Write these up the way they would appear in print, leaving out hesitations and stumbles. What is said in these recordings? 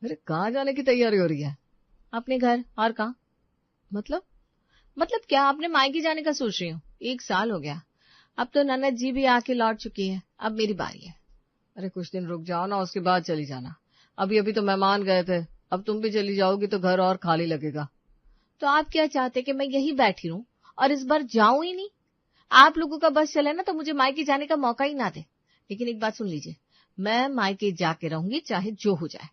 अरे कहाँ जाने की तैयारी हो रही है? अपने घर। और कहाँ? मतलब क्या? आपने मायके जाने का सोच रही हूँ? 1 साल हो गया, अब तो ननद जी भी आके लौट चुकी है, अब मेरी बारी है। अरे कुछ दिन रुक जाओ ना, उसके बाद चली जाना। अभी अभी तो मेहमान गए थे, अब तुम भी चली जाओगी तो घर और खाली लगेगा। तो आप क्या चाहते कि मैं यही बैठी रहूं और इस बार जाऊं ही नहीं? आप लोगों का बस चले ना तो मुझे मायके जाने का मौका ही ना दे। लेकिन एक बात सुन लीजिए, मैं मायके जाके रहूंगी चाहे जो हो जाए।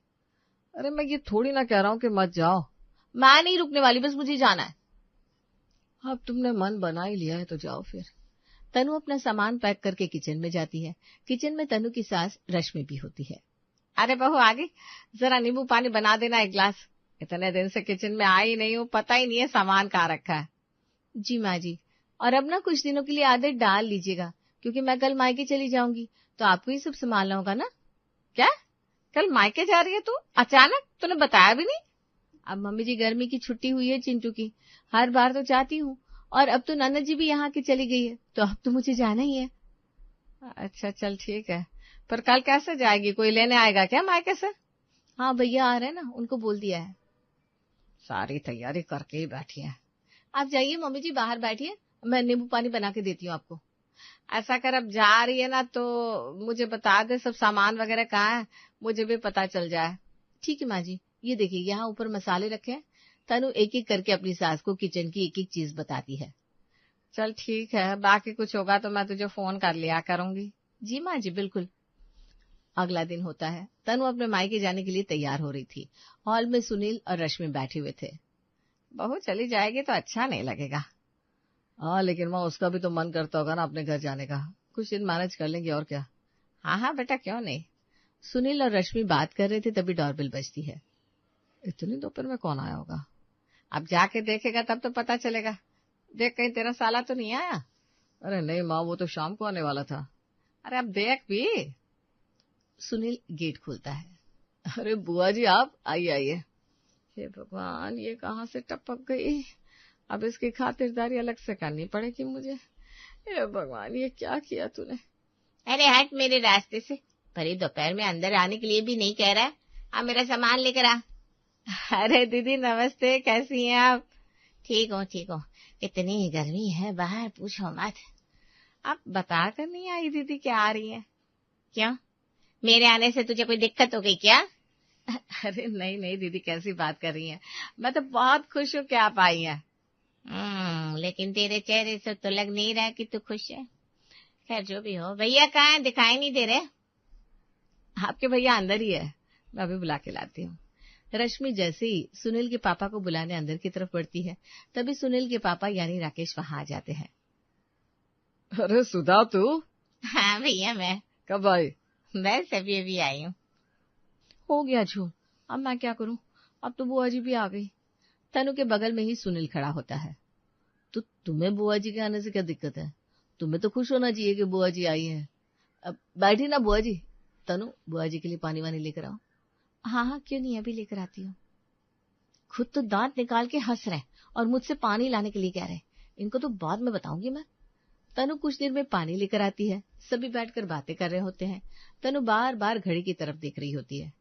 अरे मैं ये थोड़ी ना कह रहा हूँ कि मत जाओ। मैं नहीं रुकने वाली, बस मुझे जाना है। अब तुमने मन बना ही लिया है तो जाओ फिर। तनु अपना सामान पैक करके किचन में जाती है। किचन में तनु की सास रश्मि भी होती है। अरे बहू आ गई, जरा नींबू पानी बना देना 1 गिलास। इतने दिन से किचन में आई नहीं हूँ, पता ही नहीं है सामान कहाँ रखा है। जी माँ जी, और अब ना कुछ दिनों के लिए आदत डाल लीजिएगा, क्योंकि मैं कल मायके चली जाऊंगी तो आपको ही सब संभालना होगा ना। क्या? कल मायके जा रही है तू? अचानक? तूने बताया भी नहीं? अब मम्मी जी गर्मी की छुट्टी हुई है चिंटू की, हर बार तो जाती हूँ, और अब तो ननद जी भी यहाँ की चली गई है तो अब तो मुझे जाना ही है। अच्छा चल ठीक है, पर कल कैसे जाएगी? कोई लेने आएगा क्या मायके से? हाँ भैया आ रहे हैं ना, उनको बोल दिया है। सारी तैयारी करके ही बैठी है। आप जाइए मम्मी जी, बाहर बैठिए, मैं नींबू पानी बना के देती हूँ आपको। ऐसा कर, अब जा रही है ना तो मुझे बता दे सब सामान वगैरह कहाँ है, मुझे भी पता चल जाए। ठीक है माँ जी, ये देखिए यहाँ ऊपर मसाले रखे हैं। तनु एक एक करके अपनी सास को किचन की एक एक चीज बताती है। चल ठीक है, बाकी कुछ होगा तो मैं तुझे फोन कर लिया करूंगी। जी माँ जी बिल्कुल। अगला दिन होता है। तनु अपने मायके जाने के लिए तैयार हो रही थी। हॉल में सुनील और रश्मि बैठे हुए थे। बहू चली जाएगी तो अच्छा नहीं लगेगा। हाँ लेकिन माँ उसका भी तो मन करता होगा ना अपने घर जाने का, कुछ दिन मैनेज कर लेंगे और क्या। हाँ हाँ बेटा, क्यों नहीं। सुनील और रश्मि बात कर रहे थे तभी डोरबेल बजती है। इतनी दोपहर में कौन आया होगा? अब जाके देखेगा तब तो पता चलेगा। देख कहीं तेरा साला तो नहीं आया? अरे नहीं माँ, वो तो शाम को आने वाला था। अरे अब देख भी। सुनील गेट खोलता है। अरे बुआ जी आप आइए आइए। हे भगवान, ये कहाँ से टपक गई, अब इसकी खातिरदारी अलग से करनी पड़ेगी मुझे। हे भगवान, ये क्या किया तूने? अरे हट मेरे रास्ते से, भरी दोपहर में अंदर आने के लिए भी नहीं कह रहा है। अब मेरा सामान लेकर आ। अरे दीदी नमस्ते, कैसी हैं आप? ठीक हूँ ठीक हूँ, इतनी गर्मी है बाहर पूछो मत। आप बता कर नहीं आई दीदी क्या आ रही हैं? क्यों, मेरे आने से तुझे कोई दिक्कत हो गई क्या? अरे नहीं नहीं दीदी, कैसी बात कर रही हैं, मैं तो बहुत खुश हूँ कि आप आई हैं। लेकिन तेरे चेहरे से तो लग नहीं रहा कि तू खुश है। खैर जो भी हो, भैया कहाँ है, दिखाई नहीं दे रहे। आपके भैया अंदर ही है, मैं अभी बुला के लाती हूँ। रश्मि जैसे ही सुनील के पापा को बुलाने अंदर की तरफ बढ़ती है, तभी सुनील के पापा यानी राकेश वहां आ जाते हैं। अरे सुधा तू? हाँ भैया मैं। कब आई? बस अभी अभी आई हूँ। हो गया झूठ, अब मैं क्या करूँ, अब तो बुआ जी भी आ गई। तनु के बगल में ही सुनील खड़ा होता है। तो तुम्हें बुआ जी के आने से क्या दिक्कत है? तुम्हें तो खुश होना चाहिए कि बुआ जी आई है। अब बैठी ना बुआ जी। तनु बुआ जी के लिए पानी वानी लेकर आओ। हाँ हाँ क्यों नहीं, अभी लेकर आती हूँ। खुद तो दांत निकाल के हंस रहे और मुझसे पानी लाने के लिए कह रहे, इनको तो बाद में बताऊंगी मैं। तनु कुछ देर में पानी लेकर आती है। सभी बैठकर बातें कर रहे होते हैं। तनु बार बार घड़ी की तरफ देख रही होती है।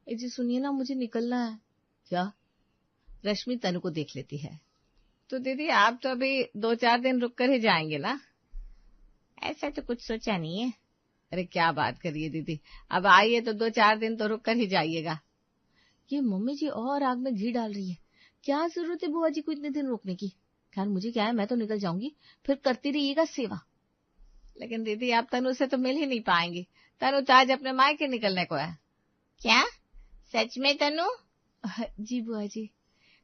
जी सुनिए ना, मुझे निकलना है। क्या? रश्मि तनु को देख लेती है। तो दीदी आप तो अभी 2-4 दिन रुक कर ही जाएंगे ना? ऐसा तो कुछ सोचा नहीं है। अरे क्या बात करिए दीदी, अब आइए तो 2-4 दिन तो रुक कर ही जाइएगा। ये मम्मी जी और आग में घी डाल रही है, क्या जरूरत है बुआ जी को इतने दिन रोकने की। खैर मुझे क्या है, मैं तो निकल जाऊंगी, फिर करती रहिएगा सेवा। लेकिन दीदी आप तनु से तो मिल ही नहीं पाएंगी, तनु तो आज अपने मायके निकलने को है। क्या सच में तनु? जी बुआ जी।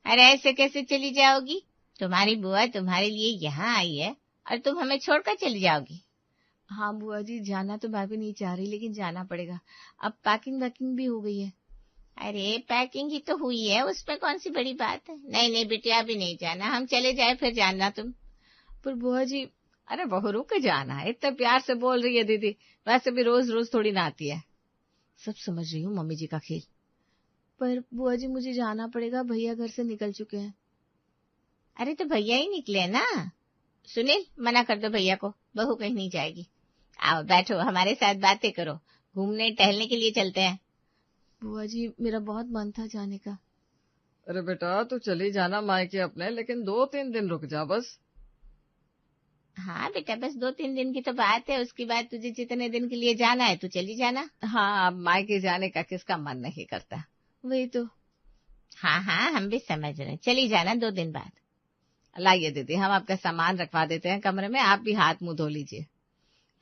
अरे ऐसे कैसे चली जाओगी, तुम्हारी बुआ तुम्हारे लिए यहाँ आई है और तुम हमें छोड़कर चली जाओगी। हाँ बुआ जी, जाना तो मैं भी नहीं चाह रही, लेकिन जाना पड़ेगा, अब पैकिंग वैकिंग भी हो गई है। अरे पैकिंग ही तो हुई है, उसमें कौन सी बड़ी बात है। नहीं नहीं बिटिया भी नहीं जाना, हम चले जाए फिर जानना तुम। पर बुआ जी। अरे बहू रुक जाना है, इतने प्यार से बोल रही है दीदी, वैसे भी रोज रोज थोड़ी ना आती है। सब समझ रही हूँ मम्मी जी का खेल, पर बुआ जी मुझे जाना पड़ेगा, भैया घर से निकल चुके हैं। अरे तो भैया ही निकले ना। सुनील मना कर दो भैया को, बहू कहीं नहीं जाएगी। आओ बैठो हमारे साथ बातें करो, घूमने टहलने के लिए चलते हैं। बुआ जी मेरा बहुत मन था जाने का। अरे बेटा तू चली जाना मायके अपने, लेकिन 2-3 दिन रुक जा बस। हाँ बेटा बस 2-3 दिन की तो बात है, उसके बाद तुझे जितने दिन के लिए जाना है तू चली जाना। हाँ, अब मायके जाने का किसका मन नहीं करता। वही तो। हाँ हाँ हम भी समझ रहे हैं, चली जाना 2 दिन बाद। लाइए दीदी, हम आपका सामान रखवा देते हैं कमरे में, आप भी हाथ मुंह धो लीजिए।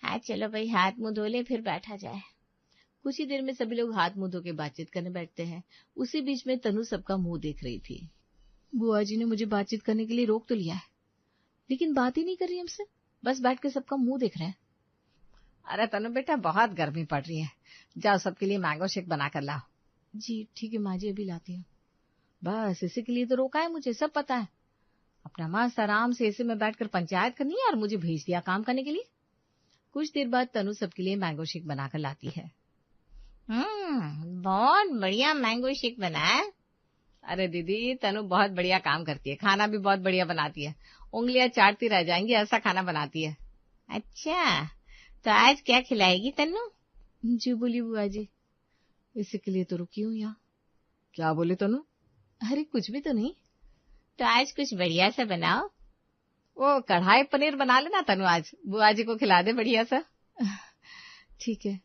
हाँ चलो भाई हाथ मुंह धो ले फिर बैठा जाए। कुछ ही देर में सभी लोग हाथ मुंह धो के बातचीत करने बैठते हैं। उसी बीच में तनु सबका मुंह देख रही थी। बुआ जी ने मुझे बातचीत करने के लिए रोक तो लिया है, लेकिन बात ही नहीं कर रही हमसे, बस बैठ के सबका मुंह देख रहे हैं। अरे तनु बेटा बहुत गर्मी पड़ रही है, जाओ सबके लिए मैंगो शेक बना कर लाओ। जी ठीक है माँ जी, अभी लाती हूँ। बस इसी के लिए तो रोका है मुझे, सब पता है। अपना मस्त आराम से ऐसे में बैठकर पंचायत करनी है और मुझे भेज दिया काम करने के लिए। कुछ देर बाद तनु सबके लिए मैंगो शेक बनाकर लाती है। बहुत बढ़िया मैंगो शेक बना है। अरे दीदी तनु बहुत बढ़िया काम करती है, खाना भी बहुत बढ़िया बनाती है, उंगलियां चाटती रह जाएंगी ऐसा खाना बनाती है। अच्छा तो आज क्या खिलाएगी तनु? जी बोली बुआ जी, इसी के लिए तो रुकी हूँ यहाँ। क्या बोली तनु? अरे कुछ भी तो नहीं। तो आज कुछ बढ़िया सा बनाओ। वो कढ़ाई पनीर बना लेना तनु, आज बुआ जी को खिला दे बढ़िया सा। ठीक है,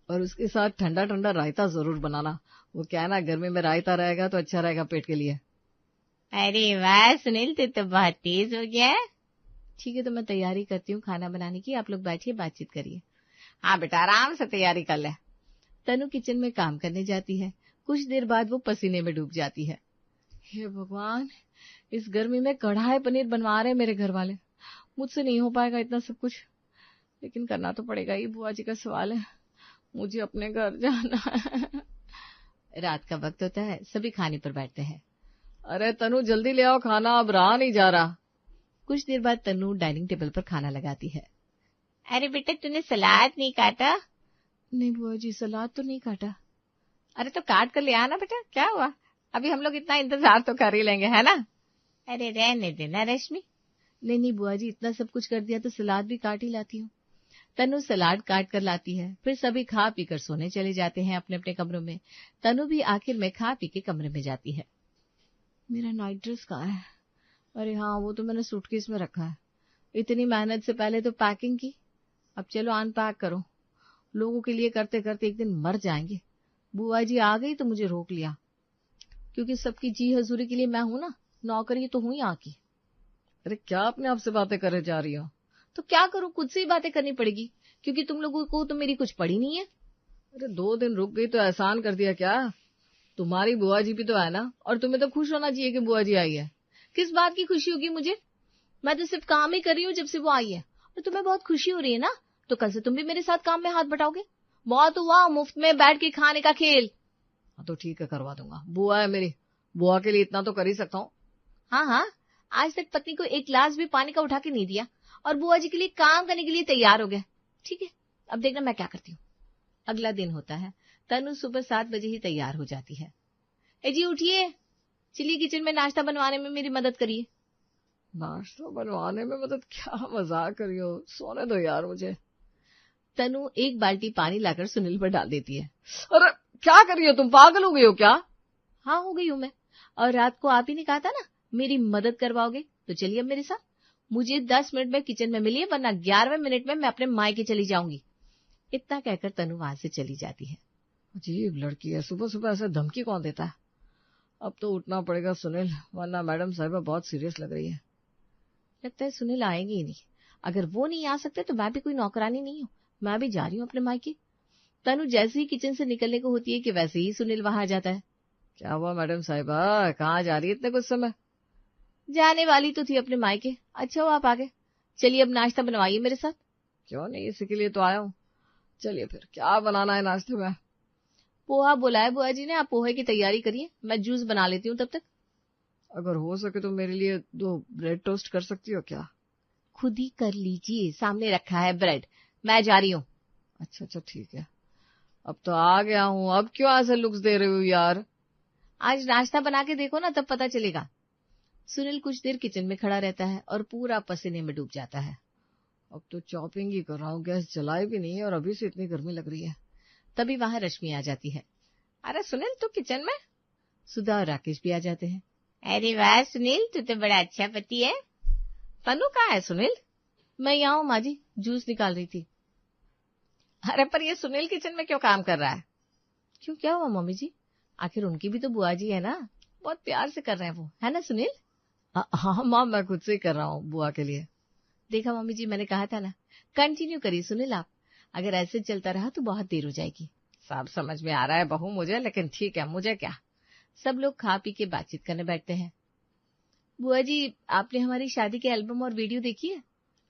और उसके साथ ठंडा ठंडा रायता जरूर बनाना, वो क्या है ना गर्मी में रायता रहेगा तो अच्छा रहेगा पेट के लिए। अरे वाह सुनील तू तो बहुत तेज हो गया है। ठीक है तो मैं तैयारी करती हूँ खाना बनाने की, आप लोग बैठिए बातचीत करिए। हाँ बेटा आराम से तैयारी कर ले। तनु किचन में काम करने जाती है। कुछ देर बाद वो पसीने में डूब जाती है। हे भगवान, इस गर्मी में कढ़ाई पनीर बनवा रहे मेरे घर वाले, मुझसे नहीं हो पाएगा इतना सब कुछ, लेकिन करना तो पड़ेगा, ये बुआ जी का सवाल है, मुझे अपने घर जाना है। रात का वक्त होता है, सभी खाने पर बैठते हैं। अरे तनु जल्दी ले आओ खाना, अब रहा नहीं जा रहा। कुछ देर बाद तनु डाइनिंग टेबल पर खाना लगाती है। अरे बेटा तूने सलाद नहीं काटा? नहीं बुआ जी सलाद तो नहीं काटा। अरे तो काट कर ले आना बेटा, क्या हुआ, अभी हम लोग इतना इंतजार तो कर ही लेंगे है ना। अरे रहने देना रश्मि। नहीं नहीं बुआ जी इतना सब कुछ कर दिया तो सलाद भी काट ही लाती हूँ। तनु सलाद काट कर लाती है, फिर सभी खा पी कर सोने चले जाते हैं अपने अपने कमरों में। तनु भी आखिर में खा पी के कमरे में जाती है। मेरा नाइट ड्रेस कहाँ है? अरे हाँ वो तो मैंने सूटकेस में रखा है, इतनी मेहनत से पहले तो पैकिंग की, अब चलो अनपैक करो, लोगों के लिए करते करते एक दिन मर जाएंगे। बुआ जी आ गई तो मुझे रोक लिया, क्योंकि सबकी जी हजूरी के लिए मैं हूं ना, नौकरी तो हुई यहाँ की। अरे क्या अपने आप से बातें करे जा रही हो? तो क्या करूं, खुद से ही बातें करनी पड़ेगी, क्योंकि तुम लोगों को तो मेरी कुछ पड़ी नहीं है। अरे 2 दिन रुक गई तो एहसान कर दिया क्या? तुम्हारी बुआ जी भी तो है ना, और तुम्हें तो खुश होना चाहिए कि बुआ जी आई है। किस बात की खुशी होगी मुझे? मैं तो सिर्फ काम ही कर रही हूँ जब से वो आई है, और तुम्हें बहुत खुशी हो रही है ना, तो कल से तुम भी मेरे साथ काम में हाथ बटाओगे। बहुत हुआ मुफ्त में बैठ के खाने का खेल। हाँ तो ठीक है करवा दूंगा, बुआ है मेरी, बुआ के लिए इतना तो कर ही सकता हूँ। हाँ हाँ आज तक पत्नी को एक गिलास भी पानी का उठा के नहीं दिया, और बुआ जी के लिए काम करने के लिए तैयार हो गया। ठीक है अब देखना मैं क्या करती हूँ। अगला दिन होता है। तनु सुबह 7 बजे ही तैयार हो जाती है। ए जी उठिए, चलिए किचन में नाश्ता बनवाने में मेरी मदद करिए। नाश्ता बनवाने में मदद? क्या मजाक करी हो, सोने दो यार मुझे। तनु एक बाल्टी पानी लाकर सुनील पर डाल देती है। अरे क्या कर रही हो तुम, पागल हो गई हो क्या? हाँ हो गई हूँ मैं, और रात को आप ही ने कहा था ना मेरी मदद करवाओगे, तो चलिए अब मेरे साथ। मुझे 10 मिनट में किचन में मिलिए, वरना 11वें मिनट में मैं अपने मायके चली जाऊंगी। इतना कहकर तनु वहां से चली जाती है। अजीब लड़की है, सुबह सुबह ऐसे धमकी कौन देता है। अब तो उठना पड़ेगा सुनील, वरना मैडम साहिबा बहुत सीरियस लग रही है। लगता है सुनील आएंगे ही नहीं। अगर वो नहीं आ सकते तो मैं भी कोई नौकरानी नहीं हूँ, मैं भी जा रही हूँ अपने मायके। तनु जैसे ही किचन से निकलने को होती है कि वैसे ही सुनील वहां आ जाता है। क्या हुआ मैडम साहिबा, कहाँ जा रही है इतने कुछ समय? जाने वाली तो थी अपने मायके। अच्छा हो आप आ गए, चलिए अब नाश्ता बनवाइए मेरे साथ। क्यों नहीं, इसी के लिए तो आया हूँ। चलिए फिर क्या बनाना है नाश्ते में? पोहा बुलाया बुआ जी ने, आप पोहे की तैयारी करिए, मैं जूस बना लेती हूँ तब तक। अगर हो सके तो मेरे लिए 2 ब्रेड टोस्ट कर सकती हो क्या? खुद ही कर लीजिए, सामने रखा है ब्रेड, मैं जा रही हूँ। अच्छा ठीक है, अब तो आ गया हूँ, अब क्यों ऐसे लुक्स दे रही हो यार? आज नाश्ता बना के देखो ना, तब पता चलेगा। सुनील कुछ देर किचन में खड़ा रहता है और पूरा पसीने में डूब जाता है। अब तो चॉपिंग ही कर रहा हूँ, गैस जलाई भी नहीं है और अभी से इतनी गर्मी लग रही है। तभी वहां रश्मि आ जाती है। अरे सुनील तू किचन में। सुधा और राकेश भी आ जाते हैं। अरे वाह सुनील, तू तो बड़ा अच्छा पति है। तनु कहाँ है सुनील? मैं यहाँ हूँ माँ जी, जूस निकाल रही थी। अरे पर ये सुनील किचन में क्यों काम कर रहा है? क्यों, क्या हुआ मम्मी जी? आखिर उनकी भी तो बुआ जी है ना, बहुत प्यार से कर रहे हैं वो, है ना सुनील? हाँ माँ, मैं खुद से ही कर रहा हूँ बुआ के लिए। देखा मम्मी जी, मैंने कहा था ना। कंटिन्यू करिए सुनील आप, अगर ऐसे चलता रहा तो बहुत देर हो जाएगी। सब समझ में आ रहा है बहू मुझे, लेकिन ठीक है, मुझे क्या। सब लोग खा पी के बातचीत करने बैठते हैं। बुआ जी, आपने हमारी शादी के एल्बम और वीडियो देखी है?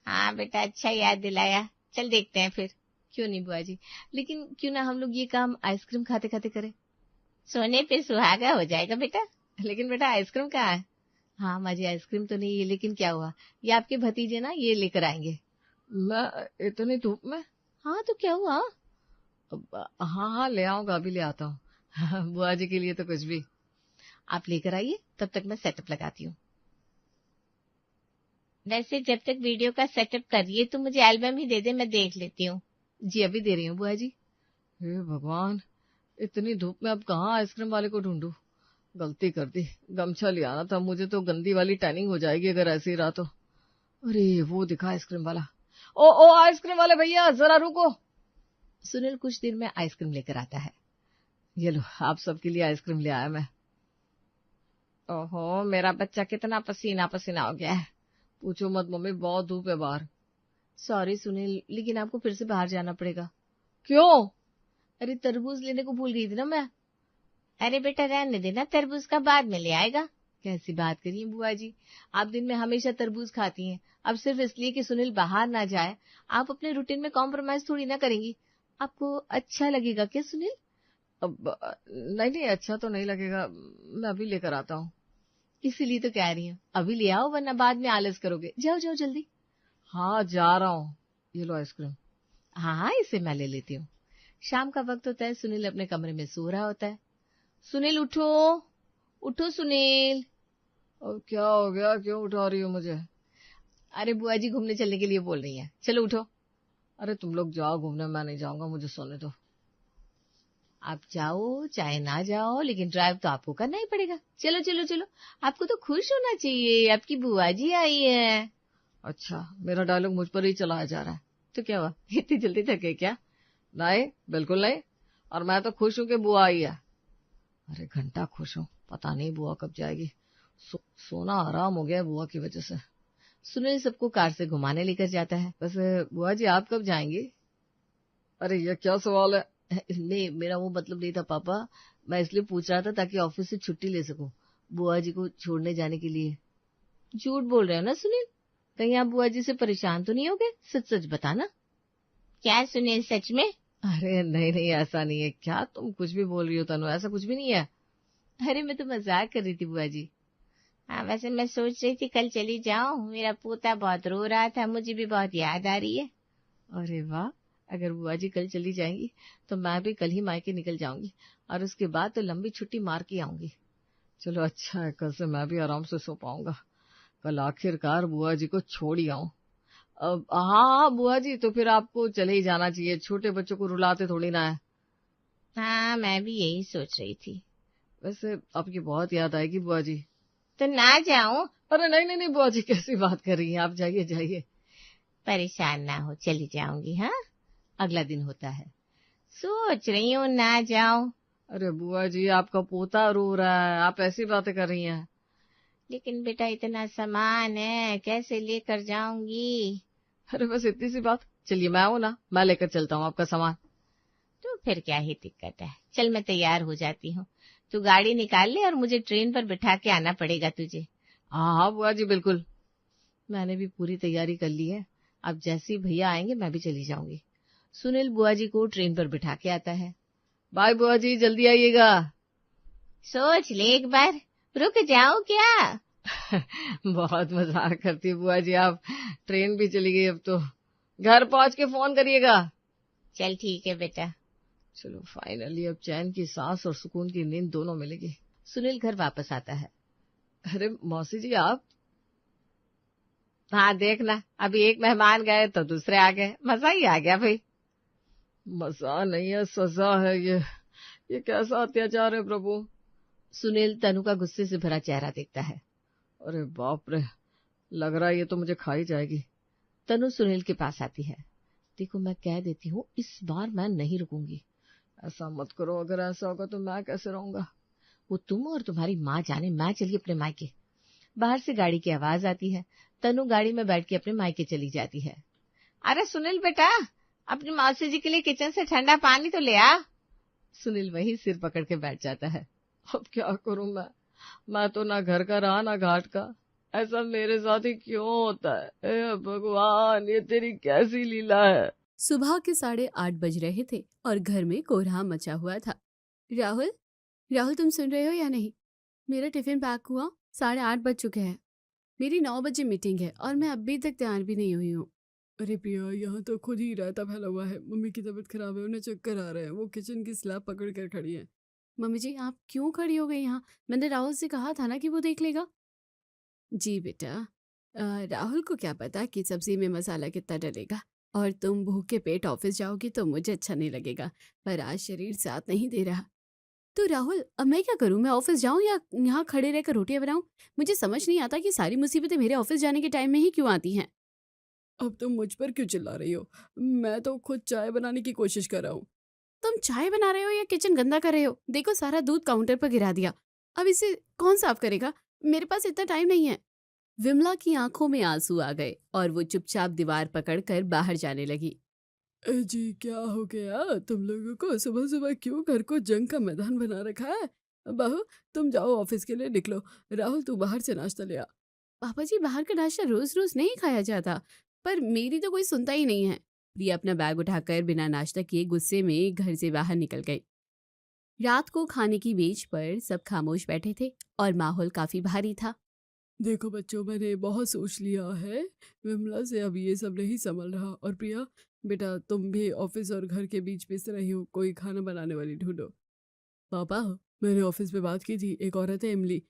हाँ बेटा, अच्छा याद दिलाया, चल देखते हैं फिर। क्यों नहीं बुआ जी, लेकिन क्यों ना हम लोग ये काम आइसक्रीम खाते खाते करें? सोने पे सुहागा हो जाएगा बेटा। लेकिन बेटा आइसक्रीम कहाँ है? हाँ माँ जी, आइसक्रीम तो नहीं है, लेकिन क्या हुआ, ये आपके भतीजे ना ये लेकर आएंगे। मैं इतनी धूप में? हाँ तो क्या हुआ? हाँ हाँ ले आऊंगा, अभी ले आता हूँ। बुआ जी के लिए तो कुछ भी। आप लेकर आइए, तब तक मैं सेटअप लगाती हूँ। वैसे जब तक वीडियो का सेटअप करिए तो मुझे एल्बम ही दे दे, मैं देख लेती हूँ। जी अभी दे रही हूँ बुआ जी। हे भगवान, इतनी धूप में अब कहाँ आइसक्रीम वाले को ढूंढूं? गलती कर दी, गमछा ले आना था मुझे, तो गंदी वाली टैनिंग हो जाएगी अगर ऐसे ही रहा तो। अरे वो दिखा आइसक्रीम वाला। ओ आइसक्रीम वाले भैया जरा रुको। सुनील कुछ देर में आइसक्रीम लेकर आता है। ये लो, आप सबके लिए आइसक्रीम ले आया मैं। ओहो, मेरा बच्चा कितना पसीना पसीना हो गया है। पूछो मत मम्मी, बहुत धूप है बाहर। सॉरी सुनील, लेकिन आपको फिर से बाहर जाना पड़ेगा। क्यों? अरे तरबूज लेने को भूल गई थी ना मैं। अरे बेटा रहने देना, तरबूज का बाद में ले आएगा। कैसी बात करिए बुआ जी, आप दिन में हमेशा तरबूज खाती हैं, अब सिर्फ इसलिए कि सुनील बाहर ना जाए आप अपने रूटीन में कॉम्प्रोमाइज थोड़ी ना करेंगी। आपको अच्छा लगेगा क्या सुनील? अब नहीं नहीं, अच्छा तो नहीं लगेगा, मैं अभी लेकर आता हूँ। इसीलिए तो कह रही हूँ, अभी ले आओ वरना बाद में आलस करोगे। जाओ जाओ जल्दी। हाँ जा रहा हूँ, ये लो आइसक्रीम। हाँ हाँ, इसे मैं ले लेती हूँ। शाम का वक्त होता है, सुनील अपने कमरे में सो रहा होता है। सुनील उठो, उठो सुनील। अब क्या हो गया, क्यों उठा रही हो मुझे? अरे बुआ जी घूमने चलने के लिए बोल रही हैं, चलो उठो। अरे तुम लोग जाओ घूमने, मैं नहीं जाऊंगा, मुझे सोने दो। आप जाओ चाहे ना जाओ, लेकिन ड्राइव तो आपको करना ही पड़ेगा। चलो चलो चलो, आपको तो खुश होना चाहिए, आपकी बुआ जी आई है। अच्छा, मेरा डायलॉग मुझ पर ही चलाया जा रहा है, तो क्या हुआ, इतनी जल्दी थके क्या? नहीं बिल्कुल नहीं, और मैं तो खुश हूं कि बुआ आई है। अरे घंटा खुश हूं, पता नहीं बुआ कब जाएगी। सोना आराम हो गया बुआ की वजह से। सुनील सबको कार से घुमाने लेकर जाता है। वैसे बुआ जी आप कब जाएंगी? अरे ये क्या सवाल है? नहीं, मेरा वो मतलब नहीं था पापा, मैं इसलिए पूछ रहा था ताकि ऑफिस से छुट्टी ले सकूं बुआ जी को छोड़ने जाने के लिए। झूठ बोल रहे हो ना सुनील, कहीं आप बुआ जी से परेशान तो नहीं हो गए? सच सच बताना। क्या सुनील, सच में? अरे नहीं नहीं, ऐसा नहीं है। क्या तुम कुछ भी बोल रही हो तनु, ऐसा कुछ भी नहीं है। अरे मैं तो मजाक कर रही थी बुआ जी। हाँ वैसे मैं सोच रही थी कल चली जाऊं, मेरा पोता बहुत रो रहा था, मुझे भी बहुत याद आ रही है। अरे वाह, अगर बुआ जी कल चली जाएंगी तो मैं भी कल ही मायके निकल जाऊंगी, और उसके बाद तो लंबी छुट्टी मार के आऊंगी। चलो अच्छा है, कल से मैं भी आराम से सो पाऊंगा, कल आखिरकार बुआ जी को छोड़ ही आऊं। अब हाँ बुआ जी, तो फिर आपको चले ही जाना चाहिए, छोटे बच्चों को रुलाते थोड़ी ना है। हाँ मैं भी यही सोच रही थी। वैसे आपकी बहुत याद आएगी बुआ जी। तो ना जाऊं? अरे नहीं नहीं नहीं बुआ जी, कैसी बात कर रही हैं आप, जाइए जाइए। परेशान ना हो, चली जाऊंगी। हाँ अगला दिन होता है। सोच रही हूँ ना जाऊं। अरे बुआ जी, आपका पोता रो रहा है, आप ऐसी बातें कर रही हैं। लेकिन बेटा इतना सामान है, कैसे लेकर जाऊंगी? अरे बस इतनी सी बात, चलिए मैं हूं ना, मैं लेकर चलता हूँ आपका सामान। तो फिर क्या ही दिक्कत है, चल मैं तैयार हो जाती हूँ, तू गाड़ी निकाल ले और मुझे ट्रेन पर बिठा के आना पड़ेगा तुझे। हाँ हाँ बुआ जी बिल्कुल, मैंने भी पूरी तैयारी कर ली है, अब जैसे ही भैया आएंगे मैं भी चली जाऊंगी। सुनील बुआ जी को ट्रेन पर बिठा के आता है। बाय बुआ जी, जल्दी आइएगा। सोच ले एक बार, रुक जाओ क्या? बहुत मजाक करती है बुआ जी आप, ट्रेन भी चली गई अब तो, घर पहुंच के फोन करिएगा। चल ठीक है बेटा। चलो फाइनली अब चैन की सांस और सुकून की नींद दोनों मिलेगी। सुनील घर वापस आता है। अरे मौसी जी आप? हाँ देखना, अभी एक मेहमान गए तो दूसरे आ गए, मजा ही आ गया भाई। मजा नहीं है, सजा है ये, ये कैसा अत्याचार है प्रभु। सुनील तनु का गुस्से से भरा चेहरा देखता है। अरे बाप रे, लग रहा है ये तो मुझे खा ही जाएगी। तनु सुनील के पास आती है। देखो मैं कह देती हूँ, इस बार मैं नहीं रुकूंगी। ऐसा मत करो, अगर ऐसा होगा तो मैं कैसे रहूंगा। वो तुम और तुम्हारी माँ जाने, मैं चली अपने मायके। बाहर से गाड़ी की आवाज आती है। तनु गाड़ी में बैठ के अपने मायके चली जाती है। अरे सुनील बेटा, अपनी मौसी जी के लिए किचन से ठंडा पानी तो ले आ। सुनील वही सिर पकड़ के बैठ जाता है। अब क्या करूं मैं तो ना घर का रहा ना घाट का। ऐसा मेरे साथ ही क्यों होता है? ए भगवान, ये तेरी कैसी लीला है। सुबह के 8:30 बज रहे थे और घर में कोहराम मचा हुआ था। राहुल, राहुल तुम सुन रहे हो या नहीं? मेरा टिफिन पैक हुआ, 8:30 बज चुके हैं। मेरी 9 बजे मीटिंग है और मैं अभी तक तैयार भी नहीं हुई हूँ। अरे प्रिया, यहाँ तो खुद ही रायता फैला हुआ है। मम्मी की तबीयत खराब है, उन्हें चक्कर आ रहे हैं। वो किचन की स्लैब पकड़ कर खड़ी है। मम्मी जी आप क्यों खड़ी हो गई यहाँ? मैंने राहुल से कहा था ना कि वो देख लेगा। जी बेटा, राहुल को क्या पता कि सब्जी में मसाला कितना डलेगा। और तुम भूखे पेट ऑफिस जाओगी तो मुझे अच्छा नहीं लगेगा, पर आज शरीर साथ नहीं दे रहा। तो राहुल अब मैं क्या करूं? मैं ऑफिस जाऊं या यहाँ खड़े रहकर रोटियां बनाऊं? मुझे समझ नहीं आता कि सारी मुसीबतें मेरे ऑफिस जाने के टाइम में ही क्यों आती हैं। अब तुम मुझ पर क्यों चिल्ला रही हो? मैं तो खुद चाय बनाने की कोशिश कर रहा हूँ। तुम चाय बना रहे हो या किचन गंदा कर रहे हो? देखो सारा दूध काउंटर पर गिरा दिया। अब इसे कौन साफ करेगा? मेरे पास इतना टाइम नहीं है। विमला की आंखों में आंसू आ गए और वो चुपचाप दीवार पकड़कर बाहर जाने लगी। जी क्या हो गया तुम लोगों को? सुबह सुबह क्यों घर को जंग का मैदान बना रखा है? बहू तुम जाओ ऑफिस के लिए निकलो। राहुल तू बाहर से नाश्ता ले आ। पापा जी बाहर का नाश्ता रोज रोज नहीं खाया जाता, पर मेरी तो कोई सुनता ही नहीं है। प्रिया अपना बैग उठाकर बिना नाश्ता किए गुस्से में घर से बाहर निकल गई। रात को खाने की मेज पर सब खामोश बैठे थे और माहौल काफी भारी था। देखो बच्चों, मैंने बहुत सोच लिया है। विमला से अब ये सब नहीं संभल रहा। और प्रिया बेटा, तुम भी ऑफिस और घर के बीच पिस रही हो, कोई खाना बनाने वाली ढूंढो। पापा, मैंने ऑफिस में बात की थी, एक औरत है इमली,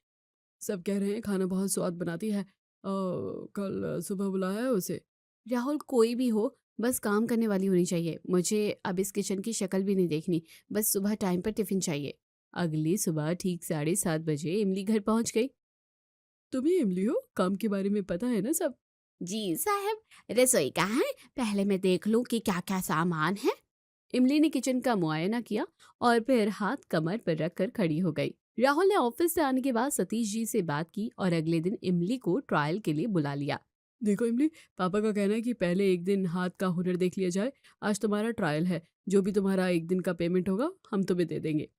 सब कह रहे हैं खाना बहुत स्वाद बनाती है। कल सुबह बुलाया है उसे। राहुल कोई भी हो, बस काम करने वाली होनी चाहिए। मुझे अब इस किचन की शक्ल भी नहीं देखनी, बस सुबह टाइम पर टिफिन चाहिए। अगली सुबह ठीक 7:30 बजे इमली घर पहुंच गई। तुम ही इमली हो? काम के बारे में पता है ना सब? जी साहब, रसोई कहाँ है? पहले मैं देख लूं कि क्या क्या सामान है। इमली ने किचन का मुआयना किया और फिर हाथ कमर पर रखकर खड़ी हो गई। राहुल ने ऑफिस से आने के बाद सतीश जी से बात की और अगले दिन इमली को ट्रायल के लिए बुला लिया। देखो इमली, पापा का कहना है कि पहले एक दिन हाथ का हुनर देख लिया जाए। आज तुम्हारा ट्रायल है, जो भी तुम्हारा एक दिन का पेमेंट होगा हम तुम्हें दे देंगे।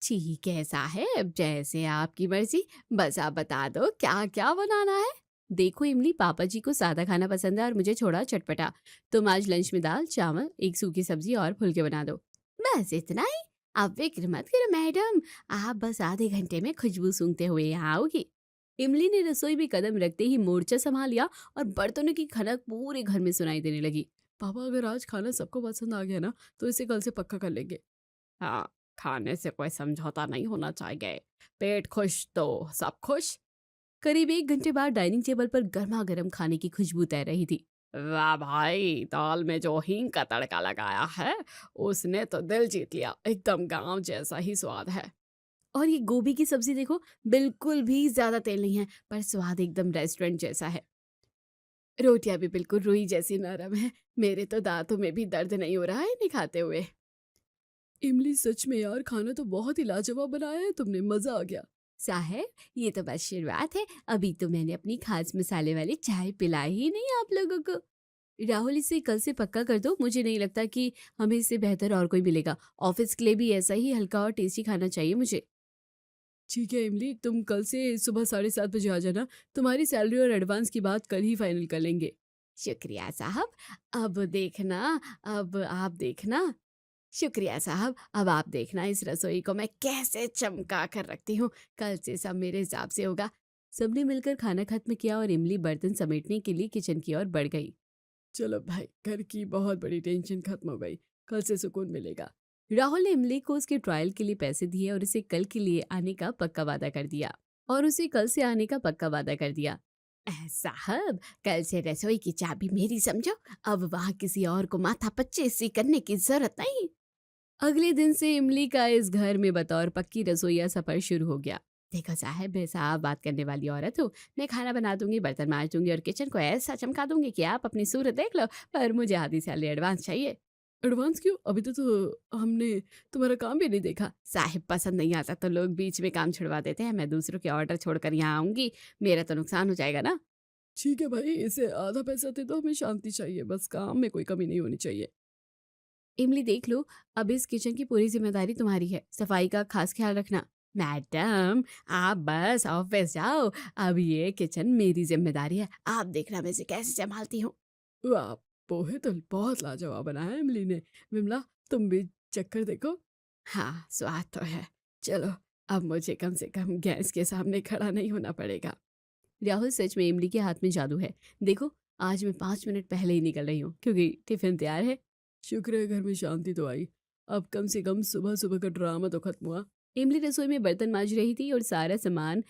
ठीक है साहब, जैसे आपकी मर्जी। बस आप बता दो क्या क्या बनाना है। देखो इमली, पापा जी को सादा खाना पसंद है और मुझे छोड़ा चटपटा। तुम आज लंच में दाल चावल, एक सूखी सब्जी और फुलके बना दो। बस इतना ही? अब फिक्र मत करो मैडम, आप बस आधे घंटे में खुशबू सूंघते हुए यहाँ आओगी। इमली ने रसोई में कदम रखते ही मोर्चा संभाल लिया और बर्तनों की खनक पूरे घर में सुनाई देने लगी। पापा, अगर आज खाना सबको पसंद आ गया ना तो इसे कल से पक्का कर लेंगे। हाँ, खाने से कोई समझौता नहीं होना चाहिए। पेट खुश तो सब खुश। करीब 1 घंटे बाद डाइनिंग टेबल पर गर्मा गर्म खाने की खुशबू तैर रही थी। वाह भाई, दाल में जो हींग का तड़का लगाया है उसने तो दिल जीत लिया। एकदम गांव जैसा ही स्वाद है। और ये गोभी की सब्जी देखो, बिल्कुल भी ज्यादा तेल नहीं है, पर स्वाद एकदम रेस्टोरेंट जैसा है। रोटियां भी बिल्कुल रुई जैसी नरम है। मेरे तो दांतों में भी दर्द नहीं हो रहा है इन्हें खाते हुए। इमली सच में यार, खाना तो बहुत ही लाजवाब बनाया है तुमने, मजा आ गया। साहब ये तो बस शुरुआत है, अभी तो मैंने अपनी खास मसाले वाली चाय पिलाई ही नहीं आप लोगों को। राहुल, इसे कल से पक्का कर दो। मुझे नहीं लगता कि हमें इससे बेहतर और कोई मिलेगा। ऑफिस के लिए भी ऐसा ही हल्का और टेस्टी खाना चाहिए मुझे। ठीक है इमली, तुम कल से सुबह 7:30 बजे आ जाना। तुम्हारी सैलरी और एडवांस की बात कल ही फाइनल कर लेंगे। शुक्रिया साहब, अब देखना, अब आप देखना। शुक्रिया साहब, अब आप देखना इस रसोई को मैं कैसे चमका कर रखती हूँ। कल से सब मेरे हिसाब से होगा। सबने मिलकर खाना खत्म किया और इमली बर्तन समेटने के लिए किचन की ओर बढ़ गई। चलो भाई, घर की बहुत बड़ी टेंशन खत्म हो गई, कल से सुकून मिलेगा। राहुल ने इमली को उसके ट्रायल के लिए पैसे दिए और उसे कल के लिए आने का पक्का वादा कर दिया। साहब, कल से रसोई की चाबी मेरी समझो। अब वहाँ किसी और को माथा पच्चीसी करने की जरूरत नहीं। अगले दिन से इमली का इस घर में बतौर पक्की रसोइया सफर शुरू हो गया। देखो साहब, मैं साफ बात करने वाली औरत हूँ। मैं खाना बना दूंगी, बर्तन मांज दूंगी और किचन को ऐसा चमका दूंगी कि आप अपनी सूरत देख लो, पर मुझे आधी सैलरी एडवांस चाहिए। एडवांस क्यों? अभी तो हमने तुम्हारा काम भी नहीं देखा। साहिब, पसंद नहीं आता तो लोग बीच में काम छुड़वा देते हैं। मैं दूसरों के ऑर्डर छोड़कर यहाँ आऊंगी, मेरा तो नुकसान हो जाएगा ना। ठीक है भाई, इसे आधा पैसा दे दो, हमें शांति चाहिए, बस काम में कोई कमी नहीं होनी चाहिए। इमली देख लो, अब इस किचन की पूरी जिम्मेदारी तुम्हारी है। सफाई का खास ख्याल रखना। मैडम, आप बस ऑफिस जाओ, अब ये किचन मेरी जिम्मेदारी है। आप देखना मैं इसे कैसे संभालती हूँ। वाह, पोहे तो बहुत लाजवाब बनाया है इमली ने। विमला, तुम भी चक्कर देखो। हाँ, स्वाद तो है। चलो, अब मुझे कम से कम गैस के सामने खड़ा नहीं होना पड़ेगा। राहुल, सच में इमली के हाथ में जादू है। देखो, आज मैं 5 मिनट पहले ही निकल रही हूँ क्योंकि टिफिन तैयार है। शुक्र है घर में शांति तो आई। अब कम से कम सुबह सुबह का ड्रामा तो खत्म हुआ। इमली रसोई में बर्तन मांज रही थी और सारा सामान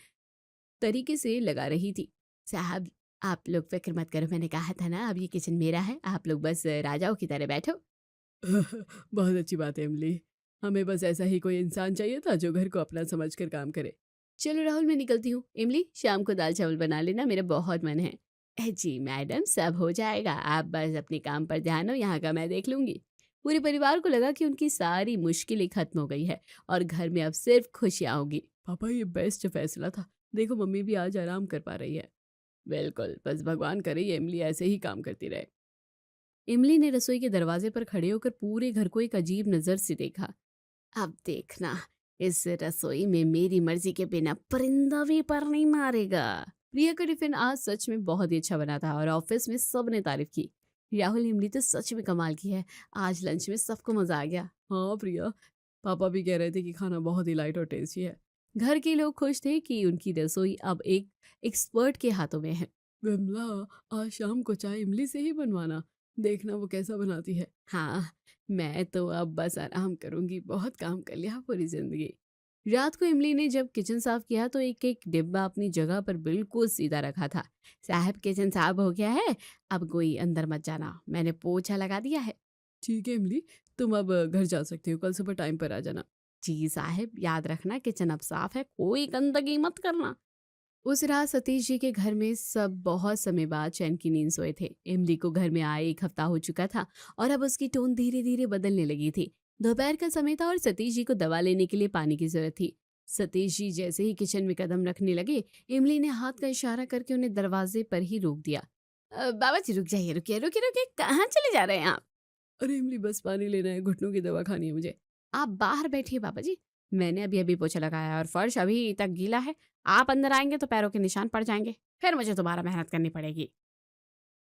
तरीके से लगा रही थी। साहब, आप लोग फिक्र मत करो, मैंने कहा था ना, अब ये किचन मेरा है। आप लोग बस राजाओं की तरह बैठो। बहुत अच्छी बात है इमली। हमें बस ऐसा ही कोई इंसान चाहिए था जो घर को अपना समझकर काम करे। चलो राहुल, मैं निकलती हूँ। इमली, शाम को दाल चावल बना लेना, मेरा बहुत मन है। जी मैडम, सब हो जाएगा, आप बस अपने काम पर ध्यान हो, यहाँ का मैं देख लूंगी। पूरे परिवार को लगा कि उनकी सारी मुश्किलें खत्म हो गई है और घर में अब सिर्फ खुशियां होगी। पापा, ये बेस्ट फैसला था। देखो, मम्मी भी आज आराम कर पा रही है। बिल्कुल, बस भगवान करे ये इमली ऐसे ही काम करती रहे। इमली ने रसोई के दरवाजे पर खड़े होकर पूरे घर को एक अजीब नजर से देखा। अब देखना, इस रसोई में मेरी मर्जी के बिना परिंदा भी पर नहीं मारेगा। प्रिया का टिफिन आज सच में बहुत ही अच्छा बना था और ऑफिस में सबने तारीफ की। राहुल, इमली तो सच में कमाल की है, आज लंच में सबको मजा आ गया। हाँ प्रिया, पापा भी कह रहे थे कि खाना बहुत ही लाइट और टेस्टी है। घर के लोग खुश थे कि उनकी रसोई अब एक एक्सपर्ट के हाथों में है। विमला, आज शाम को चाय इमली से ही बनवाना, देखना वो कैसा बनाती है। हाँ, मैं तो अब बस आराम करूंगी, बहुत काम कर लिया पूरी जिंदगी। रात को इमली ने जब किचन साफ किया तो एक एक डिब्बा अपनी जगह पर बिल्कुल सीधा रखा था। साहब, किचन साफ हो गया है, अब कोई अंदर मत जाना, मैंने पोछा लगा दिया है। ठीक है इमली, तुम अब घर जा सकती हो, कल सुबह टाइम पर आ जाना। जी साहब, याद रखना किचन अब साफ है, कोई गंदगी मत करना। उस रात सतीश जी के घर में सब बहुत समय बाद चैन की नींद सोए थे। इमली को घर में आए 1 हफ्ता हो चुका था और अब उसकी टोन धीरे धीरे बदलने लगी थी। दोपहर का समय था और सतीश जी को दवा लेने के लिए पानी की जरूरत थी। सतीश जी जैसे ही किचन में कदम रखने लगे, इमली ने हाथ का इशारा करके उन्हें दरवाजे पर ही रोक दिया। बाबा जी रुक जाइए, रुकिए रुकिए रुकिए, कहाँ चले जा रहे हैं आप? अरे इमली, बस पानी लेना है, घुटनों की दवा खानी है मुझे। आप बाहर बैठिए बाबा जी, मैंने अभी अभी पोछा लगाया है और फर्श अभी तक गीला है। आप अंदर आएंगे तो पैरों के निशान पड़ जाएंगे, फिर मुझे दोबारा मेहनत करनी पड़ेगी।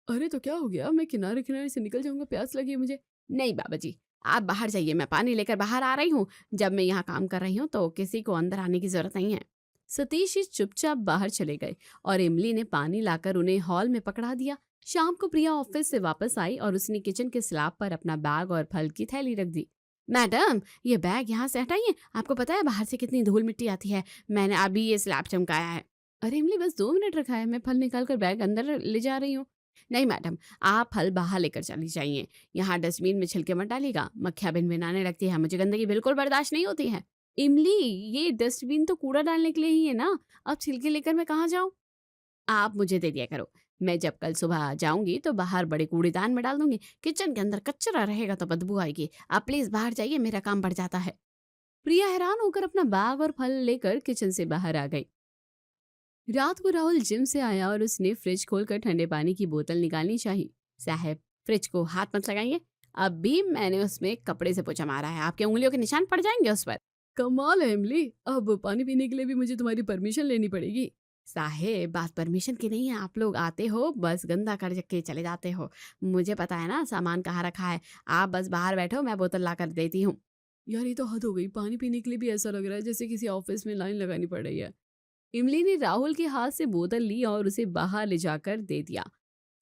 अरे तो क्या हो गया, मैं किनारे किनारे से निकल जाऊंगा, प्यास लगी है मुझे। नहीं बाबा जी, आप बाहर जाइए, मैं पानी लेकर बाहर आ रही हूँ। जब मैं यहाँ काम कर रही हूँ तो किसी को अंदर आने की जरूरत नहीं है। सतीश जी चुपचाप बाहर चले गए और इमली ने पानी लाकर उन्हें हॉल में पकड़ा दिया। शाम को प्रिया ऑफिस से वापस आई और उसने किचन के स्लैब पर अपना बैग और फल की थैली रख दी। मैडम, ये बैग यहाँ से हटाइए, आपको पता है बाहर से कितनी धूल मिट्टी आती है, मैंने अभी ये स्लैब चमकाया है। अरे इमली, बस 2 मिनट रखा है, मैं फल निकाल कर बैग अंदर ले जा रही हूँ। नहीं मैडम, आप फल बाहर लेकर चली जाइए, यहाँ डस्टबिन में छिलके मत डालिएगा, मक्खियाँ भिनभिनाने लगती है, मुझे गंदगी बिल्कुल बर्दाश्त नहीं होती है। इमली, ये डस्टबिन तो कूड़ा डालने के लिए ही है ना, अब छिलके लेकर मैं कहाँ जाऊँ? आप मुझे दे दिया करो, मैं जब कल सुबह जाऊंगी तो बाहर बड़े कूड़ेदान में डाल दूंगी, किचन के अंदर कचरा रहेगा तो बदबू आएगी। आप प्लीज बाहर जाइए, मेरा काम बढ़ जाता है। प्रिया हैरान होकर अपना बैग और फल लेकर किचन से बाहर आ गई। रात को राहुल जिम से आया और उसने फ्रिज खोलकर ठंडे पानी की बोतल निकालनी चाहिए। साहब, फ्रिज को हाथ मत लगाइए, अब भी मैंने उसमें कपड़े से पोछा मारा है, आपके उंगलियों के निशान पड़ जाएंगे उस पर। कमाल है इमली, अब पानी पीने के लिए भी मुझे तुम्हारी परमिशन लेनी पड़ेगी। साहेब, बात परमिशन की नहीं है, आप लोग आते हो बस गंदा कर के चले जाते हो, मुझे पता है ना सामान कहाँ रखा है, आप बस बाहर बैठो, मैं बोतल ला कर देती हूँ। यार ये तो हद हो गई, पानी पीने के लिए भी ऐसा लग रहा है जैसे किसी ऑफिस में लाइन लगानी पड़ रही है। इमली ने राहुल के हाथ से बोतल ली और उसे बाहर ले जाकर दे दिया,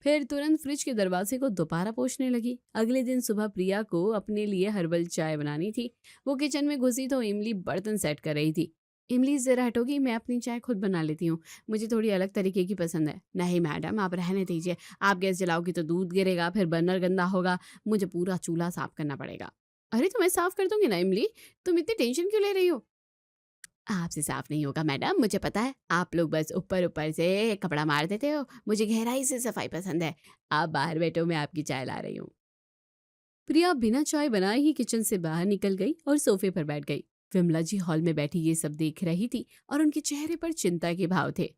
फिर तुरंत फ्रिज के दरवाजे को दोबारा पोंछने लगी। अगले दिन सुबह प्रिया को अपने लिए हर्बल चाय बनानी थी। वो किचन में घुसी तो इमली बर्तन सेट कर रही थी। इमली, जरा हटोगी, मैं अपनी चाय खुद बना लेती हूँ, मुझे थोड़ी अलग तरीके की पसंद है। नहीं मैडम, आप रहने दीजिए, आप गैस जलाओगी तो दूध गिरेगा, फिर बर्नर गंदा होगा, मुझे पूरा चूल्हा साफ करना पड़ेगा। अरे तो मैं साफ कर दूंगी ना इमली, तुम इतनी टेंशन क्यों ले रही हो? आपसे साफ नहीं होगा मैडम, मुझे पता है। आप लोग बस ऊपर ऊपर से कपड़ा मार देते हो, मुझे गहराई से सफाई पसंद है। आप बाहर बैठो, मैं आपकी चाय ला रही हूँ। प्रिया बिना चाय बनाए ही किचन से बाहर निकल गई और सोफे पर बैठ गई। विमला जी हॉल में बैठी ये सब देख रही थी और उनके चेहरे पर चिंता के भाव थे।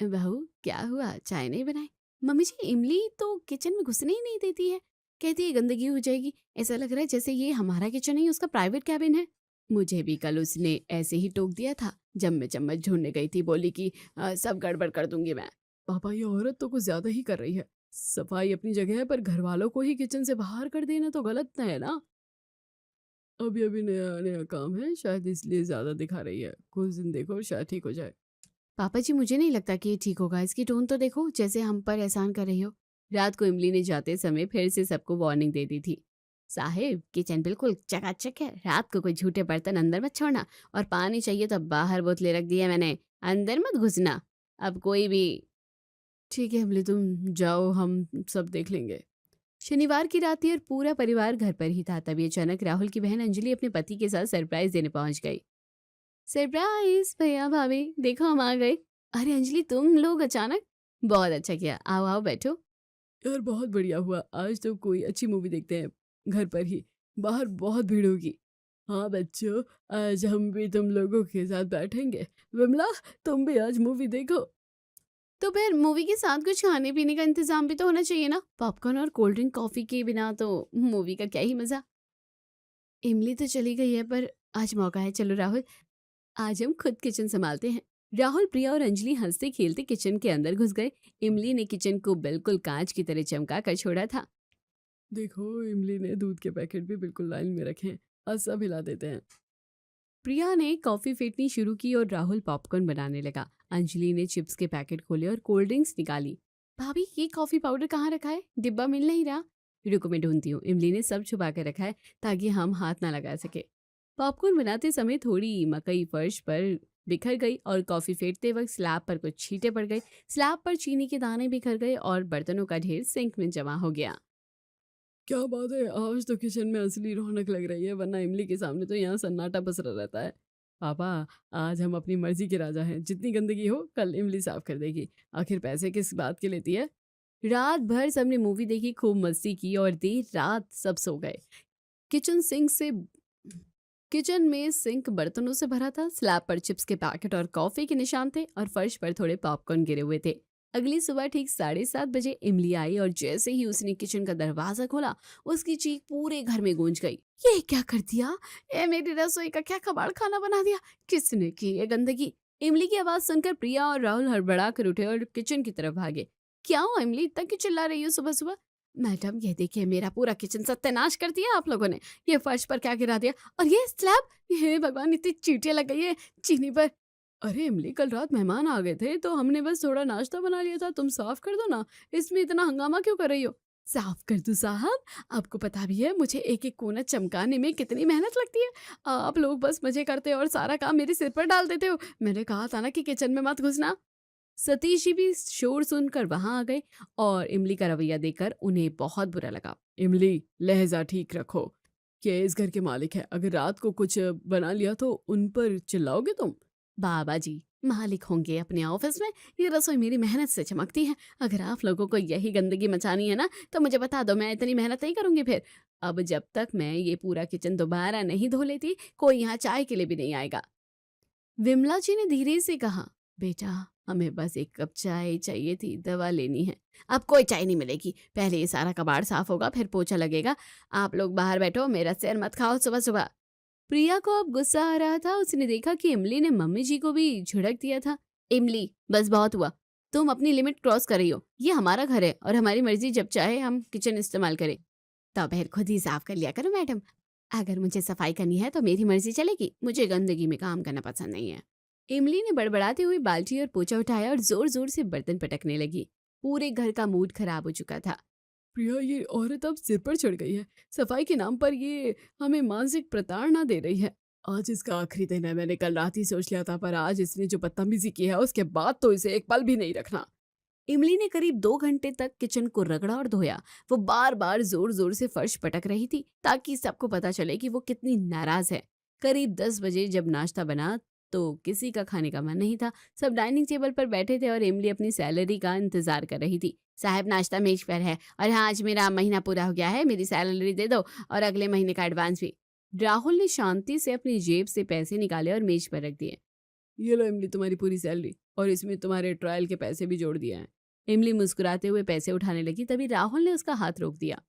बहू क्या हुआ, चाय नहीं बनाई? मम्मी जी इमली तो किचन में घुसने ही नहीं देती है, कहती है गंदगी हो जाएगी। ऐसा लग रहा है जैसे ये हमारा किचन नहीं उसका प्राइवेट कैबिन है। मुझे भी कल उसने ऐसे ही टोक दिया था जब मैं चम्मच ढूंढने गई थी, बोली कि सब गड़बड़ कर दूंगी मैं। पापा ये औरत तो कुछ ज्यादा ही कर रही है। सफाई अपनी जगह है पर घर वालों को ही किचन से बाहर कर देना तो गलत है ना। अभी अभी नया नया काम है, शायद इसलिए ज्यादा दिखा रही है। कुछ दिन देखो शायद ठीक हो जाए। पापा जी मुझे नहीं लगता कि ये ठीक होगा, इसकी टोन तो देखो जैसे हम पर एहसान कर रही हो। रात को इमली ने जाते समय फिर से सबको वार्निंग दे दी थी। साहिब किचन बिल्कुल चकाचक है, रात को कोई झूठे बर्तन अंदर मत छोड़ना, और पानी चाहिए तो बाहर बोतलें रख दी है मैंने, अंदर मत घुसना। अब कोई भी। ठीक है इमली तुम जाओ, हम सब देख लेंगे। शनिवार की रात थी और पूरा परिवार घर पर ही था। तभी अचानक राहुल की बहन अंजलि अपने पति के साथ सरप्राइज देने पहुंच गई। सरप्राइज भैया भाभी, देखो हम आ गए। अरे अंजलि तुम लोग अचानक, बहुत अच्छा किया, आओ आओ बैठो। यार बहुत बढ़िया हुआ, आज तो कोई अच्छी मूवी देखते हैं घर पर ही, बाहर बहुत भीड़ होगी। हाँ बच्चों, आज हम भी तुम लोगों के साथ बैठेंगे। विमला तुम भी आज मूवी देखो। तो फिर मूवी के साथ कुछ खाने पीने का इंतजाम भी तो होना चाहिए ना, पॉपकॉर्न और कोल्ड ड्रिंक कॉफी के बिना तो मूवी का क्या ही मजा। इमली तो चली गई है पर आज मौका है, चलो राहुल आज हम खुद किचन संभालते हैं। राहुल प्रिया और अंजलि हंसते खेलते किचन के अंदर घुस गए। इमली ने किचन को बिल्कुल कांच की तरह चमका कर छोड़ा था। देखो इमली ने दूध के पैकेट भी बिल्कुल लाइन में रखे हैं, आज सब हिला देते हैं। प्रिया ने कॉफी फेंटनी शुरू की और राहुल पॉपकॉर्न बनाने लगा। अंजलि ने चिप्स के पैकेट खोले और कोल्ड ड्रिंक्स निकाली। भाभी ये कॉफी पाउडर कहाँ रखा है, डिब्बा मिल नहीं रहा। रुको मैं ढूंढती हूँ। इमली ने सब छुपा कर रखा है ताकि हम हाथ ना लगा सके। पॉपकॉर्न बनाते समय थोड़ी मकई फर्श पर बिखर गई और कॉफी फेंटते वक्त स्लैब पर कुछ छींटे पड़ गए। स्लैब पर चीनी के दाने बिखर गए और बर्तनों का ढेर सिंक में जमा हो गया। क्या बात है, आज तो किचन में असली रौनक लग रही है, वरना इमली के सामने तो यहाँ सन्नाटा पसरा रहता है। पापा आज हम अपनी मर्जी के राजा हैं, जितनी गंदगी हो कल इमली साफ कर देगी। आखिर पैसे किस बात के लेती है। रात भर सबने मूवी देखी, खूब मस्ती की और देर रात सब सो गए। किचन सिंक से किचन में सिंक बर्तनों से भरा था। स्लैब पर चिप्स के पैकेट और कॉफी के निशान थे और फर्श पर थोड़े पॉपकॉर्न गिरे हुए थे। अगली सुबह ठीक 7:30 बजे इमली आई और जैसे ही उसने किचन का दरवाजा खोला उसकी चीख पूरे घर में गूंज गई। ये क्या कर दिया, ए मेरी रसोई का क्या कबाड़ खाना बना दिया, किसने की ये गंदगी। इमली की आवाज सुनकर प्रिया और राहुल हड़बड़ा कर उठे और किचन की तरफ भागे। क्या हुआ इमली, इतना क्यों चिल्ला रही हो सुबह सुबह? मैडम ये देखिए मेरा पूरा किचन सत्यानाश कर दिया आप लोगों ने। ये फर्श पर क्या गिरा दिया, और ये स्लैब, हे भगवान इतनी चींटियां लग गई है चीनी पर। अरे इमली कल रात मेहमान आ गए थे तो हमने बस थोड़ा नाश्ता बना लिया था, तुम साफ कर दो ना, इसमें इतना हंगामा क्यों कर रही हो। साफ कर दूं साहब, आपको पता भी है मुझे एक एक कोना चमकाने में कितनी मेहनत लगती है। आप लोग बस मजे करते हो और सारा काम मेरे सिर पर डाल देते हो। मैंने कहा था ना कि किचन में मत घुसना। सतीश जी भी शोर सुनकर वहां आ गए और इमली का रवैया देखकर उन्हें बहुत बुरा लगा। इमली लहजा ठीक रखो, ये इस घर के मालिक है, अगर रात को कुछ बना लिया तो उन पर चिल्लाओगे तुम। बाबा जी मालिक होंगे अपने ऑफिस में, ये रसोई मेरी मेहनत से चमकती है। अगर आप लोगों को यही गंदगी मचानी है ना तो मुझे बता दो, मैं इतनी मेहनत नहीं करूंगी फिर। अब जब तक मैं ये पूरा किचन दोबारा नहीं धो लेती कोई यहाँ चाय के लिए भी नहीं आएगा। विमला जी ने धीरे से कहा, बेटा हमें बस एक कप चाय चाहिए थी, दवा लेनी है। अब कोई चाय नहीं मिलेगी, पहले ये सारा कबाड़ साफ होगा फिर पोछा लगेगा। आप लोग बाहर बैठो, मेरा सिर मत खाओ सुबह सुबह। प्रिया को अब गुस्सा आ रहा था। उसने देखा कि इमली ने मम्मी जी को भी झिड़क दिया था। इमली बस बहुत हुआ, तुम अपनी लिमिट क्रॉस कर रही हो। ये हमारा घर है और हमारी मर्जी, जब चाहे हम किचन इस्तेमाल करें। तो फिर खुद ही साफ कर लिया करो मैडम। अगर मुझे सफाई करनी है तो मेरी मर्जी चलेगी, मुझे गंदगी में काम करना पसंद नहीं है। इमली ने बड़बड़ाते हुए बाल्टी और पोछा उठाया और जोर जोर से बर्तन पटकने लगी। पूरे घर का मूड खराब हो चुका था। प्रिया ये औरत अब सिर पर चढ़ गई है, सफाई के नाम पर ये हमें मानसिक प्रताड़ना दे रही है। आज इसका आखिरी दिन है, मैंने कल रात ही सोच लिया था, पर आज इसने जो बदतमीजी की है उसके बाद तो इसे एक पल भी नहीं रखना। इमली ने करीब 2 घंटे तक किचन को रगड़ा और धोया। वो बार बार जोर जोर से फर्श पटक रही थी ताकि सबको पता चले कि वो कितनी नाराज है। करीब 10 बजे जब नाश्ता बना तो किसी का खाने का मन नहीं था। सब डाइनिंग टेबल पर बैठे थे और इमली अपनी सैलरी का इंतजार कर रही थी। साहब, नाश्ता मेज पर है और हाँ, आज मेरा महीना पूरा हो गया है, मेरी सैलरी दे दो और अगले महीने का एडवांस भी। राहुल ने शांति से अपनी जेब से पैसे निकाले और मेज पर रख दिए। ये लो इमली, तुम्हारी पूरी सैलरी, और इसमें तुम्हारे ट्रायल के पैसे भी जोड़ दिए हैं। इमली मुस्कुराते हुए पैसे उठाने लगी, तभी राहुल ने उसका हाथ रोक दिया।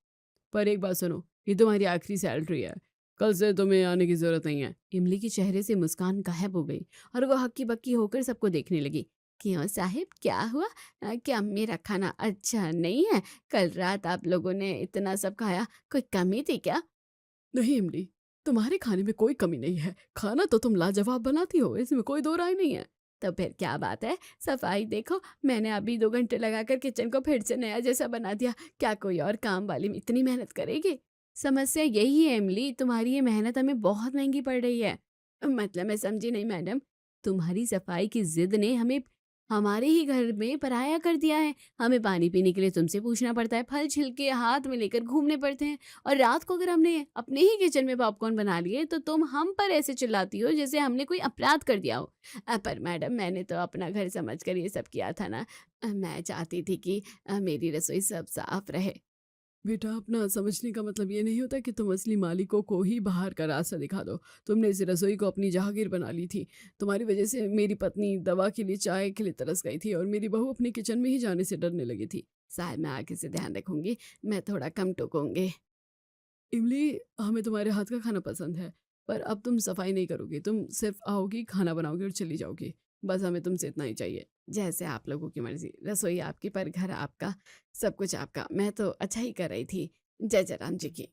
पर एक बात सुनो, ये तुम्हारी आखिरी सैलरी है, कल से तुम्हें आने की जरूरत नहीं है। इमली के चेहरे से मुस्कान गायब हो गई और वो हक्की बक्की होकर सबको देखने लगी। क्यों साहिब, क्या हुआ? क्या मेरा खाना अच्छा नहीं है? कल रात आप लोगों ने इतना सब खाया, कोई कमी थी क्या? नहीं इमली, तुम्हारे खाने में कोई कमी नहीं है, खाना तो तुम लाजवाब बनाती हो, इसमें कोई दो राय नहीं है। तो फिर क्या बात है? सफाई देखो, मैंने अभी 2 घंटे लगाकर किचन को फिर से नया जैसा बना दिया। क्या कोई और काम वाली इतनी मेहनत करेगी? समस्या यही है इमली, तुम्हारी ये मेहनत हमें बहुत महंगी पड़ रही है। मतलब मैं समझी नहीं मैडम। तुम्हारी सफाई की जिद ने हमें हमारे ही घर में पराया कर दिया है। हमें पानी पीने के लिए तुमसे पूछना पड़ता है, फल छिलके हाथ में लेकर घूमने पड़ते हैं, और रात को अगर हमने अपने ही किचन में पॉपकॉर्न बना लिए तो तुम हम पर ऐसे चिल्लाती हो जैसे हमने कोई अपराध कर दिया हो। पर मैडम, मैंने तो अपना घर समझकर ये सब किया था ना। मैं चाहती थी कि मेरी रसोई सब साफ रहे। बेटा, अपना समझने का मतलब ये नहीं होता कि तुम असली मालिकों को ही बाहर का रास्ता दिखा दो। तुमने इस रसोई को अपनी जहागीर बना ली थी। तुम्हारी वजह से मेरी पत्नी दवा के लिए, चाय के लिए तरस गई थी और मेरी बहू अपने किचन में ही जाने से डरने लगी थी। शायद मैं आगे से ध्यान रखूंगी, मैं थोड़ा कम टोकूंगी। इमली, हमें तुम्हारे हाथ का खाना पसंद है, पर अब तुम सफाई नहीं करोगी, तुम सिर्फ आओगी, खाना बनाओगी और चली जाओगी। बस हमें तुमसे इतना ही चाहिए। जैसे आप लोगों की मर्जी, रसोई आपकी पर घर आपका, सब कुछ आपका। मैं तो अच्छा ही कर रही थी। जय जय राम जी की।